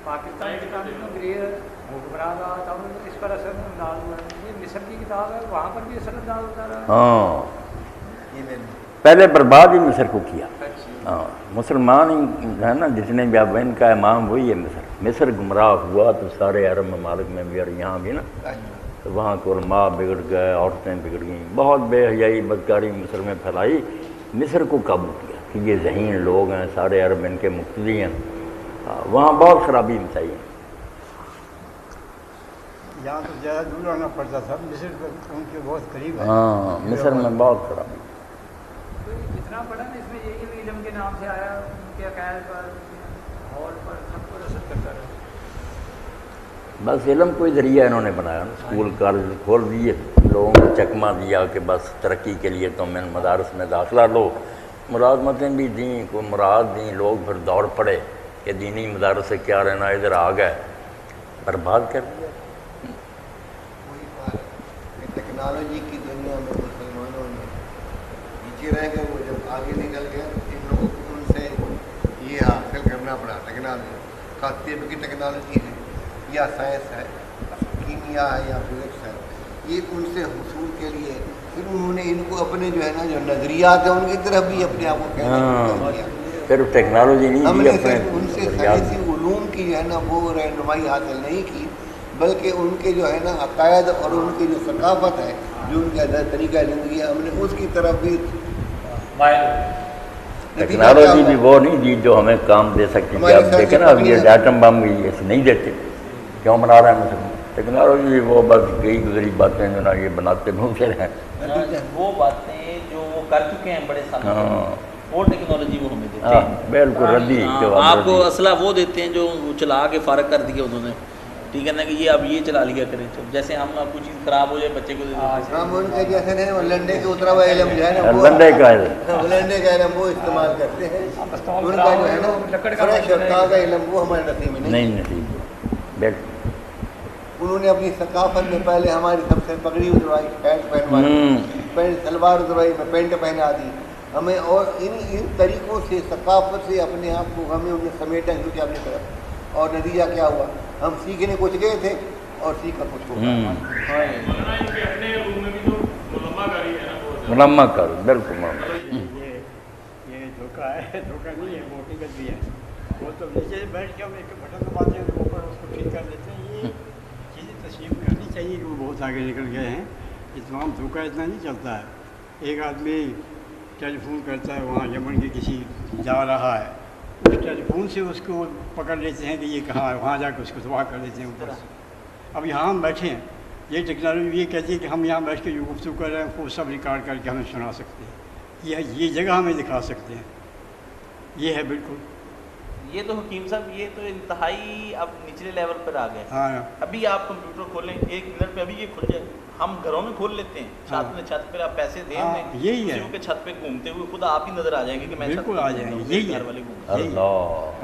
پاکستان کی تعلیم میں گریز حکمراں رہا تھا اس پر اثر انداز ہوا ہے. یہ مصر کی کتاب ہے, وہاں پر بھی اثر انداز ہوتا رہا. ہاں پہلے برباد ہی مصر کو کیا. ہاں مسلمان ہی ہے نا جتنے بھی اب ان کا امام وہی ہے. مصر گمراہ ہوا تو سارے عرب ممالک میں بھی اور یہاں بھی نا, تو وہاں کے علماء بگڑ گئے, عورتیں بگڑ گئیں, بہت بے حیائی بدکاری مصر میں پھیلائی. مصر کو قابو کیا کہ یہ ذہین لوگ ہیں, سارے عرب ان کے مقتدی ہیں. وہاں بہت خرابی مچائی ہے. یہاں تو زیادہ دور آنا پڑتا تھا, مصر ان کے بہت قریب ہے. ہاں مصر میں بہت خرابی. جتنا پڑھا نا اس میں یہی بھی علم کے نام سے آیا, ان کے عقائد پر, ماحول پر, سب کو اثر کرتا رہا. بس علم کوئی ذریعہ انہوں نے بنایا نا, اسکول کالج کھول دیے, لوگوں کو چکمہ دیا کہ بس ترقی کے لیے تم ان مدارس میں داخلہ لو. ملازمتیں بھی دیں, کوئی مراد دیں, لوگ پھر دوڑ پڑے کہ دینی مدارس سے کیا رہنا, ادھر آ گئے, برباد کر دیا. ٹیکنالوجی کی دنیا میں مسلمانوں نے پیچھے رہ گئے. وہ جب آگے نکل گئے ان لوگوں کو ان سے یہ حاصل کرنا پڑا. ٹیکنالوجی خاص طب کی ٹیکنالوجی ہے یا سائنس ہے, کیمیا ہے یا فزکس ہے, یہ ان سے حصول کے لیے پھر انہوں نے ان کو اپنے جو ہے نا جو نظریات ہیں ان کی طرف بھی اپنے آپ کو کہنا شروع کر دیا. پھر ٹیکنالوجی نہیں ہم دی, نے اپنے ان سے سائنسی علوم کی جو ہے نا وہ رہنمائی حاصل نہیں کی, بلکہ ان کے جو ہے نا عقائد اور ان کی جو ثقافت ہے, جو ان کا طریقہ زندگی ہے, ہم نے اس کی طرف بھی ٹیکنالوجی بھی وہ نہیں دی جو ہمیں کام دے سکتی تھی. آپ دیکھیں نا اب یہ ایٹم بم بھی ایسے نہیں دیتے, کیوں بنا رہے ہیں مسلمان؟ ٹیکنالوجی بھی وہ بس کئی گزری باتیں جو نا یہ بناتے بھوکے رہے ہیں. وہ باتیں جو وہ کر چکے ہیں بڑے سامنے, وہ ٹیکنالوجی وہ ہمیں دیتے ہاں ہیں. بالکل ردی. آپ کو اسلحہ وہ دیتے ہیں جو چلا کے فارغ کر دیا انہوں نے, ٹھیک ہے نا, کہ یہ اب یہ چلا لیا کریں. جیسے ہم کوئی چیز خراب ہو جائے بچے کو دے دیتے ہیں. ہم ان کے جیسے نہیں لنڈے کے اترا ہوا علم جو ہے نا لنڈے کا ہے, لنڈے کا علم وہ استعمال کرتے ہیں. ان کا جو ہے نا فریش اور تازہ علم وہ ہمارے نصیب میں نہیں. بالکل. انہوں نے اپنی ثقافت میں پہلے ہماری سب سے پگڑی اتروائی, پینٹ پہنوائی, پینٹ سلوار اتروائی, میں پینٹ پہنا دی ہمیں, اور ان طریقوں سے ثقافت سے اپنے آپ کو ہمیں انہیں سمیٹا کیونکہ اپنی طرف. اور نتیجہ کیا ہوا, ہم سیکھنے کچھ گئے تھے اور سیکھا کچھ ہو. منما کر بالکل. یہ دھوکہ ہے, دھوکہ نہیں ہے, وہ حقیقت بھی ہے. وہ تو نیچے بیٹھ کے ہم ایک بٹن دباتے ہیں, اوپر اس کو ٹھیک کر دیتے ہیں. یہ چیزیں تسلیم کرنی چاہیے کہ وہ بہت آگے نکل گئے ہیں. یہ تمام دھوکہ اتنا نہیں چلتا ہے. ایک آدمی ٹیلی فون کرتا ہے, وہاں یمن کے کسی جا رہا ہے, اس ٹیلی فون سے اس کو پکڑ لیتے ہیں کہ یہ کہاں ہے, وہاں جا کے اس کو تباہ کر دیتے ہیں اوپر سے. اب یہاں ہم بیٹھے ہیں, یہ ٹیکنالوجی یہ کہتی ہے کہ ہم یہاں بیٹھ کے جو گفتگو کر رہے ہیں وہ سب ریکارڈ کر کے ہمیں سنا سکتے ہیں, یہ جگہ ہمیں دکھا سکتے ہیں. یہ ہے بالکل. یہ تو حکیم صاحب یہ تو انتہائی اب نچلے لیول پر آ گئے. ہاں ابھی آپ کمپیوٹر کھولیں 1 منٹ میں, ابھی یہ کھل جائے. ہم گھروں میں کھول لیتے ہیں, چھت پہ آپ پیسے دیں دیں, یہی ہے کے چھت پہ گھومتے ہوئے خود آپ ہی نظر آ جائیں گے کہ میں بالکل آ جائیں گے. یہی ہے والے اللہ